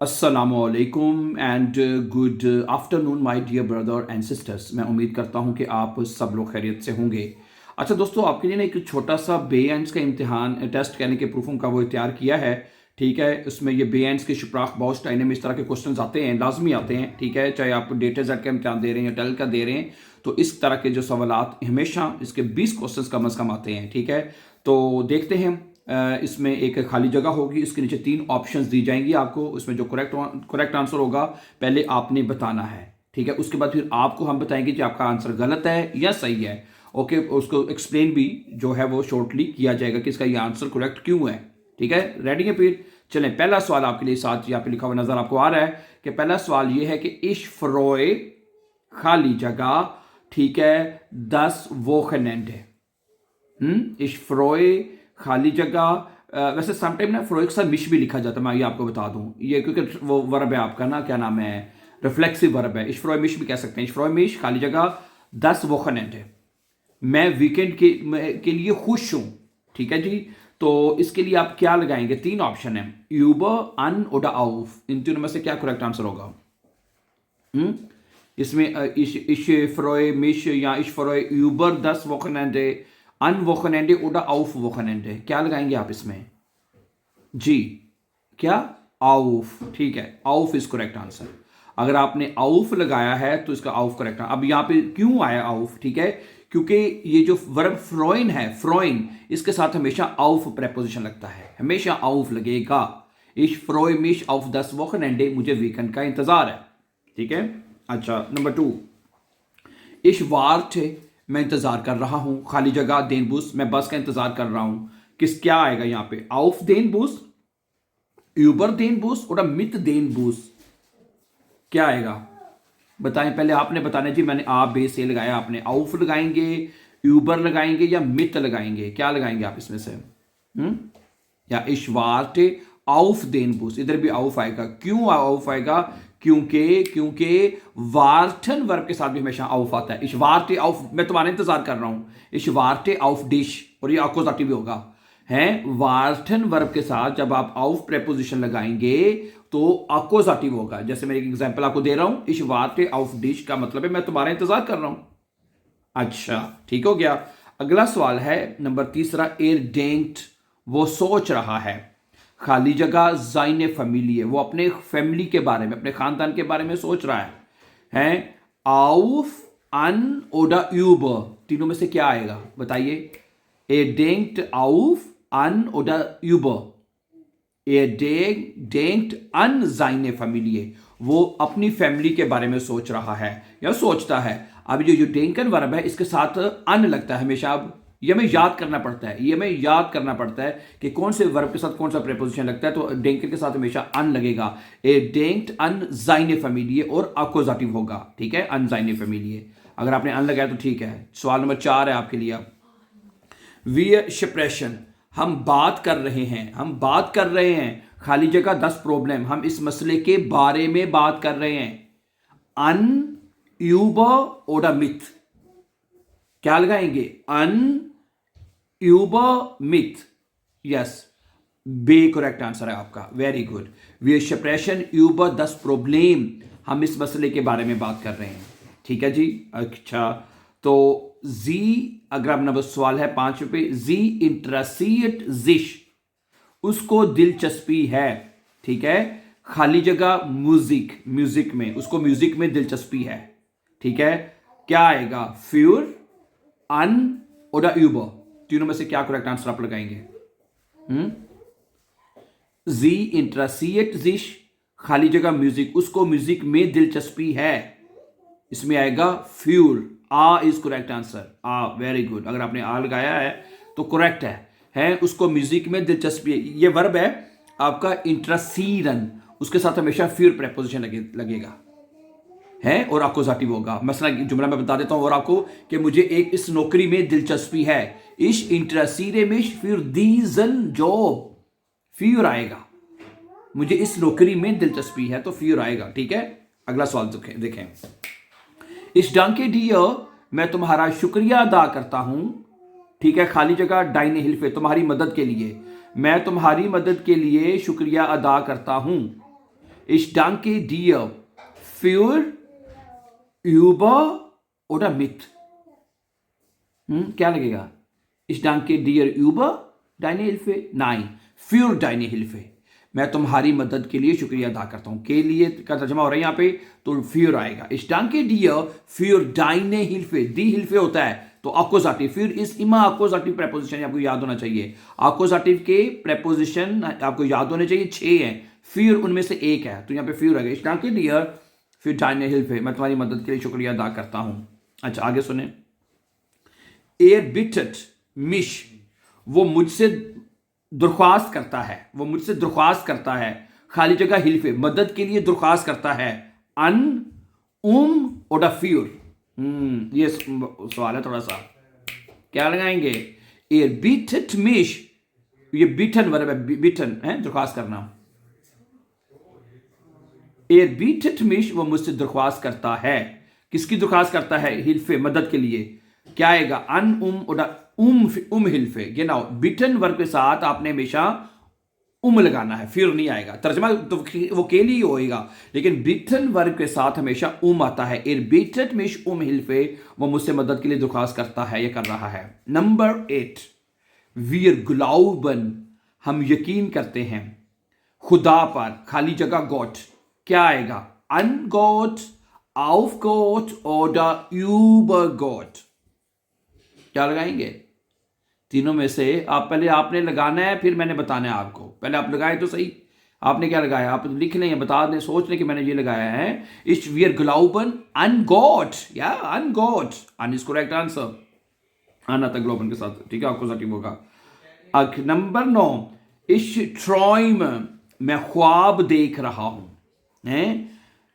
अस्सलामुअलैकुम and good afternoon my dear brother and sisters. मैं उम्मीद करता हूं कि आप सब लोग खैरियत से होंगे। अच्छा दोस्तों, आपके लिए ना एक छोटा सा बे एंड्स का इम्तिहान टेस्ट कहने के प्रूफों का वो तैयार किया है। ठीक है, उसमें ये बे एंड्स के शुप्राख बहुत टाइम में इस तरह के क्वेश्चन आते हैं, लाजमी आते हैं। ठीक है, चाहे आप डेटा जेड का इम्तिहान दे रहे हैं या टेल का दे रहे हैं, तो इस तरह के जो सवालात हमेशा इसके 20 क्वेश्चन कम अज़ कम आते हैं। ठीक है, तो देखते हैं। इसमें एक खाली जगह होगी, इसके नीचे 3 ऑप्शंस दी जाएंगी आपको। उसमें जो करेक्ट आंसर होगा पहले आपने बताना है। ठीक है, उसके बाद फिर आपको हम बताएंगे कि आपका आंसर गलत है या सही है। ओके, उसको एक्सप्लेन भी जो है वो शॉर्टली किया जाएगा कि इसका ये आंसर करेक्ट क्यों है। ठीक है, रेडी है? फिर चलें, पहला सवाल आपके लिए साथ यहाँ पे लिखा हुआ नजर आपको आ रहा है कि पहला सवाल ये है कि इश फ्रोए खाली जगह, ठीक है, 10 वोखनेंड इश फ्रोए खाली जगह। वैसे समटाइम ना फ्रोए के साथ मिश भी लिखा जाता है, मैं ये आपको बता दूं, ये क्योंकि वो वर्ब है आपका ना, क्या नाम है, रिफ्लेक्सिव वर्ब है। इश फ्रोए मिश भी कह सकते हैं। इश फ्रोए मिश खाली जगह 10 वोखनेंड है। मैं वीकेंड के लिए खुश हूं। ठीक है जी, तो इसके लिए आप क्या लगाएंगे? 3 ऑप्शन है, यूबर, अन oder auf। इन तीनों में से क्या करेक्ट आंसर होगा? इसमें इश फ्रोए मिश या इश फ्रोए यूबर 10 वोखनेंड, अन वोखनेंड oder auf वोखनेंड, क्या लगाएंगे आप इसमें? जी, क्या? आउफ। ठीक है, आउफ इज करेक्ट आंसर। अगर आपने आउफ लगाया है तो इसका आउफ करेक्ट। अब यहां पे क्यों आया आउफ? ठीक है, क्योंकि ये जो वर्ब फ्रोइन है, फ्रोइन, इसके साथ हमेशा आउफ प्रेपोजिशन लगता है, हमेशा आउफ लगेगा। इश फ्रोइ मिश आउफ 10 वोखनेंडे, मुझे वीकेंड का इंतजार है। ठीक है, अच्छा, नंबर 2, इश वार्ट, मैं इंतजार कर रहा हूं, खाली जगह देन बूस, मैं बस का इंतजार कर रहा हूं। क्या आएगा यहां पे? आउफ देन बूस, यूबर देन बूस और मित देन बूस, क्या आएगा? बताएं, पहले आपने बताना जी। मैंने आ बे से लगाया, आपने आउफ लगाएंगे, यूबर लगाएंगे या मित लगाएंगे? क्या लगाएंगे आप इसमें से? या इश्वार्ट आउफ देन बूस, इधर भी आउफ आएगा। क्यों आउफ आएगा? क्योंकि वार्टन वर्ब के साथ भी हमेशा आउफ आता है। इश्वार्टे आउफ, मैं तुम्हारा इंतजार कर रहा हूं। इश्वार्टे आउफ डिश, और ये अकोजाटिव भी होगा। हैं, वार्टन वर्ब के साथ जब आप आउफ प्रेपोजिशन लगाएंगे तो अकोजाटिव होगा। जैसे मैं एक एग्जांपल आपको दे रहा हूं, इश्वार्टे आउफ डिश का मतलब है मैं तुम्हारा इंतजार कर रहा हूं। अच्छा, ठीक हो गया। अगला सवाल है नंबर 3, एर डेंट, वो सोच रहा है, खाली जगह जाइने फैमिली, वो अपने फैमिली के बारे में, अपने खानदान के बारे में सोच रहा है। हैं, आउफ, अन oder über, तीनों में से क्या आएगा बताइए? ए denkt auf, an oder über। A denkt an seine Familie, वो अपनी फैमिली के बारे में सोच रहा है या सोचता है। अब जो डेंकन वर्ब है इसके साथ अन लगता है हमेशा। अब ये हमें याद करना पड़ता है, ये हमें याद करना पड़ता है कि कौन से वर्ब के साथ कौन सा प्रेपोजिशन लगता है। तो डेंकन के साथ हमेशा अन लगेगा। ए डेंक्ट अन जाइने फैमिली और अकोजाटिव होगा। ठीक है, अन जाइने फैमिली। अगर आपने अन लगाया तो ठीक है। सवाल नंबर 4 है आपके लिए। अब वी शप्रेशन, हम बात कर रहे हैं, हम बात कर रहे हैं, खाली जगह 10 प्रॉब्लम, हम इस मसले के बारे में बात कर रहे हैं। अन यूबर oder मिथ, क्या लगाएंगे? अन यूबर मिथ, यस, बे करेक्ट आंसर है आपका, वेरी गुड। वी शप्रेशन यूबर 10 प्रॉब्लम, हम इस मसले के बारे में बात कर रहे हैं। ठीक है जी, अच्छा, तो जी, अगर आप नंबर सवाल है 5 पे, जी इंटरेसिट जिश, उसको दिलचस्पी है। ठीक है, खाली जगह म्यूजिक, म्यूजिक में, उसको म्यूजिक में दिलचस्पी है। ठीक है, क्या आएगा? फ्यूर, अन oder über, तीनों में से क्या करेक्ट आंसर आप लगाएंगे? जी इंटरेसिट जिश, खाली जगह म्यूजिक, उसको म्यूजिक में दिलचस्पी है, इसमें आएगा फ्यूर। आ इज करेक्ट आंसर, आ, वेरी गुड। अगर आपने आ लगाया है तो करेक्ट है उसको म्यूजिक में दिलचस्पी है। ये वर्ब है आपका इंटरेसीरन, उसके साथ हमेशा फ्यूर प्रेपोजिशन लगेगा है और अकोजाटिव होगा। मसला जुमला मैं बता देता हूं और आपको कि मुझे एक इस नौकरी में दिलचस्पी है। इश इंटरेसीरे मिश फिर दीजन जॉब, फ्यूर आएगा। मुझे इस नौकरी में दिलचस्पी है तो फ्यूर आएगा। ठीक है, अगला सवाल देखें। इस डांके डियर, मैं तुम्हारा शुक्रिया अदा करता हूं। ठीक है, खाली जगह डाइने हिल्फे, तुम्हारी मदद के लिए, मैं तुम्हारी मदद के लिए शुक्रिया अदा करता हूं। Ich danke dir für über oder mit. क्या लगेगा? Ich danke dir über deine Hilfe? Nein, für deine Hilfe. मैं तुम्हारी मदद के लिए शुक्रिया अदा करता हूं. के लिए का तर्जमा हो रहा है यहां पे, तो für आएगा. Ich danke dir für deine Hilfe. Die Hilfe होता है तो अकोजाटिव. फिर इस इमा अकोजाटिव प्रेपोजिशन आपको याद होना चाहिए. अकोजाटिव के प्रेपोजिशन आपको याद होने चाहिए 6 हैं. फिर उनमें से एक है, तो यहां पे फिर आ गया. Ich danke dir für deine Hilfe. मैं तुम्हारी मदद के लिए शुक्रिया अदा करता हूं. अच्छा, आगे सुने. Er bittet mich. वो मुझसे दरख्वास्त करता है. वो मुझसे दरख्वास्त करता है. खाली जगह हिल्फे, मदद के लिए दरख्वास्त करता है. अन oder für. ये सवाल है थोड़ा सा. क्या लगाएंगे? Er bittet mich. ये बिटन वर्ब है. बिटन है दरख्वास्त करना. Er bittet mich. वो मुझसे दरख्वास्त करता है. किसकी दरख्वास्त करता है? हिल्फे, मदद के लिए. क्या आएगा? अन oder हिल्फे. genau. बिटन वर्ब के साथ आपने हमेशा लगाना है, फिर नहीं आएगा. तर्जमा तो वो के लिए होएगा, लेकिन बिटन वर्ब के साथ हमेशा आता है. Er bittet mich हिल्फे. वो मुझसे मदद के लिए दरख्वास्त करता है, ये कर रहा है. नंबर 8. wir glauben. हम यकीन करते हैं खुदा पर. खाली जगह गॉट. क्या आएगा? an Gott, auf Gott oder über Gott. क्या लगाएंगे? तीनों में से आप पहले आपने लगाना है, फिर मैंने बताना है आपको. पहले आप लगाए तो सही. आपने क्या लगाया? आप लिख लें, बता दें, सोच लें कि मैंने ये लगाया है. Ich wir glauben an Gott. या an Gott. an is correct answer. an आता ग्लोबन के साथ, ठीक है, आपको सटीक होगा. नंबर 9. ich träume. मैं ख्वाब देख रहा हूं. हैं?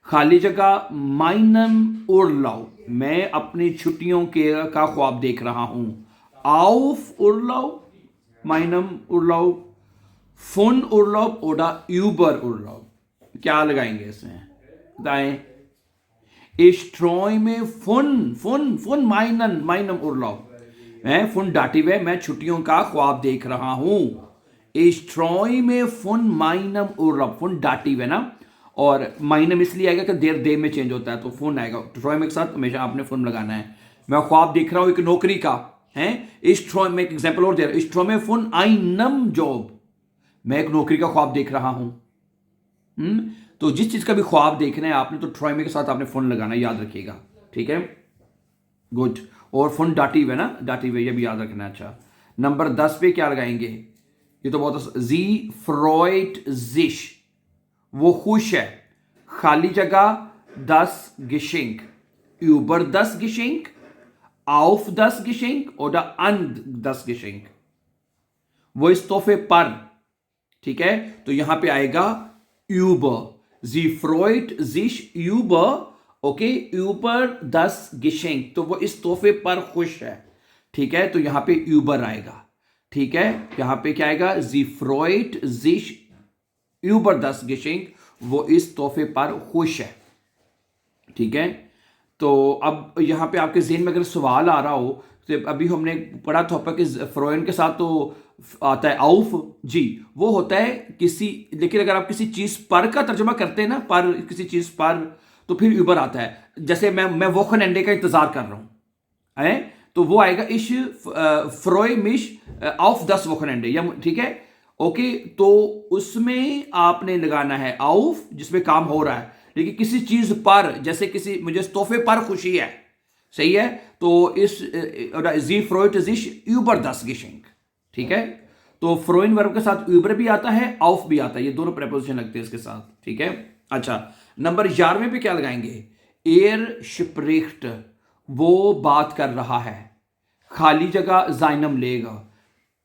खाली जगह meinem Urlaub. मैं अपनी छुट्टियों का ख्वाब देख रहा हूं. auf Urlaub, meinem Urlaub, von Urlaub oder über Urlaub. क्या लगाएंगे इसमें? बताएं. ich träume von meinem Urlaub. von dative है, मैं छुट्टियों का ख्वाब देख रहा हूं. ich träume von meinem Urlaub. von dative है ना, और माइनम इसलिए आएगा कि देर में चेंज होता है, तो फोन आएगा. ट्रॉयम के साथ हमेशा आपने फोन लगाना है. मैं ख्वाब देख रहा हूं एक नौकरी का है. इस ट्रॉयम में एक एग्जांपल और दे रहा हूं. इस ट्रॉयम में फोन आइनम जॉब. मैं एक नौकरी का ख्वाब देख रहा हूं. तो जिस चीज का भी ख्वाब देखना है आपने, तो ट्रॉयम के साथ आपने फोन लगाना, याद रखिएगा. ठीक है, गुड. और फोन डाटिव है ना, डाटिव है, ये भी याद रखना. अच्छा, नंबर 10 पे क्या लगाएंगे? ये तो बहुत. जी फ्रॉइट जिश. वो खुश है. खाली जगह das Geschenk. über das Geschenk, auf das Geschenk oder an das Geschenk. वो इस तोहफे पर. ठीक है, तो यहां पे आएगा über. sie freut sich über. Okay, über das Geschenk. तो वो इस तोहफे पर खुश है. ठीक है, तो यहां पे über आएगा. ठीक है, यहां पे क्या आएगा? sie freut sich über das Geschenk. वो इस तोहफे पर खुश है. ठीक है, तो अब यहां पे आपके ज़हन में अगर सवाल आ रहा हो, तो अभी हमने पढ़ा था कि फ्रोइन के साथ तो आता है आउफ. जी, वो होता है किसी, लेकिन अगर आप किसी चीज़ पर का तर्जुमा करते हैं ना, पर किसी चीज़ पर, तो फिर ऊबर आता है. जैसे मैं वोखनएंडे का इंतजार कर रहा हूं है, तो वो आएगा इश फ्रोय मिश ऑफ 10 वोखनएंडे. या ठीक है, ओके. तो उसमें आपने लगाना है आउफ, जिसमें काम हो रहा है, लेकिन किसी चीज पर, जैसे किसी मुझे तोहफे पर खुशी है. सही है, तो इस जी फ्रोइट जिश यूबर 10 गिशिंग. ठीक है, तो फ्रोइन वर्ब के साथ यूबर भी आता है, आउफ भी आता है. ये दोनों प्रेपोजिशन लगते हैं इसके साथ. ठीक है, अच्छा, नंबर 11 पे क्या लगाएंगे? एयर स्प्रिख्ट. वो बात कर रहा है. खाली जगह जाइनम लेगा.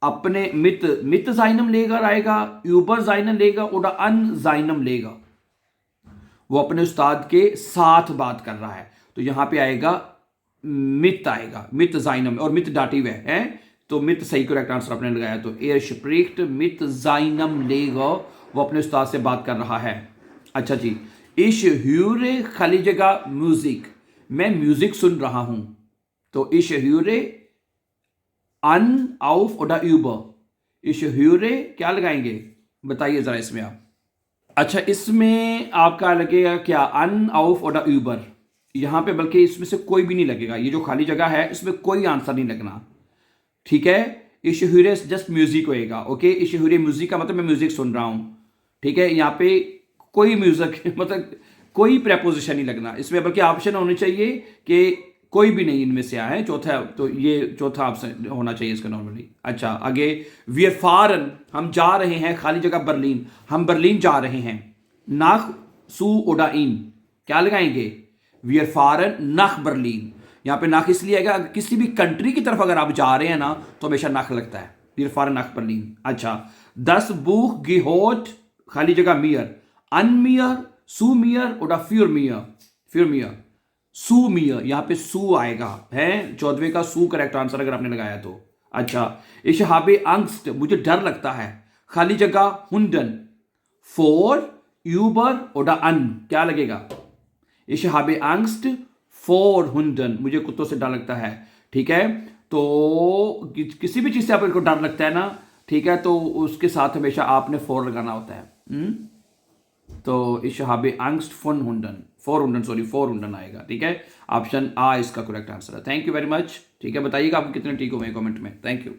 अपने मित जाइनम लेगा आएगा, यूबर जाइनम लेगा और अन जाइनम लेगा. वो अपने उस्ताद के साथ बात कर रहा है, तो यहां पे आएगा मित आएगा. मित जाइनम, और मित डाटिव है, तो मित सही करेक्ट आंसर आपने लगाया. तो एयर स्प्रिख्ट मित जाइनम लेगा. वो अपने उस्ताद से बात कर रहा है. अच्छा जी. इश ह्यूरे खाली जगह म्यूजिक. मैं म्यूजिक सुन रहा हूं. तो इश ह्यूरे अन auf oder über. Ich höre क्या लगाएंगे? बताइए जरा इसमें आप. अच्छा, इसमें आपका लगेगा क्या अन, आउफ और यूबर, यहां पे बल्कि इसमें से कोई भी नहीं लगेगा, ये जो खाली जगह है इसमें कोई आंसर नहीं लगना, ठीक है। इश हुए जस्ट म्यूजिक होएगा, ओके। इश हुए म्यूजिक का मतलब मैं म्यूजिक सुन रहा हूं, ठीक है। यहाँ पे कोई म्यूजिक मतलब कोई प्रेपोजिशन नहीं लगना इसमें, बल्कि ऑप्शन होने चाहिए कि कोई भी नहीं इनमें से आया है, चौथा, तो ये चौथा ऑप्शन होना चाहिए इसका नॉर्मली। अच्छा, आगे वी आर फॉरन, हम जा रहे हैं, खाली जगह बर्लिन, हम बर्लिन जा रहे हैं। नाख सू ओडा इन, क्या लगाएंगे? वी आर फॉरन नाख बर्लिन। यहाँ पे नाख इसलिए आएगा, किसी भी कंट्री की तरफ अगर आप जा रहे हैं ना तो हमेशा नाख लगता है, वी आर फॉरन नाख बर्लिन। अच्छा, 10 बुख गिहोट, खाली जगह मियर, अनमियर, सुमियर ओडा फ्यूरमियर, फ्यूरमियर, सुमियर, यहां पे सू आएगा है, 14वें का सू करेक्ट आंसर अगर आपने लगाया तो। अच्छा, इशहाबे अंगस्ट, मुझे डर लगता है, खाली जगह हुंडन, फोर यूबर ओडा अन, क्या लगेगा? इशहाबे अंगस्ट फोर हुंडन, मुझे कुत्तों से डर लगता है, ठीक है। तो किसी भी चीज से आपको डर लगता है ना, ठीक है, तो उसके साथ हमेशा आपने फोर लगाना होता है। तो ich habe Angst von Hunden, फोर हुंडन, सॉरी फोर हुंडन आएगा, ठीक है। ऑप्शन आ इसका करेक्ट आंसर है। थैंक यू वेरी मच, ठीक है। बताइएगा आपको कितने ठीक हुए कमेंट में। Thank you.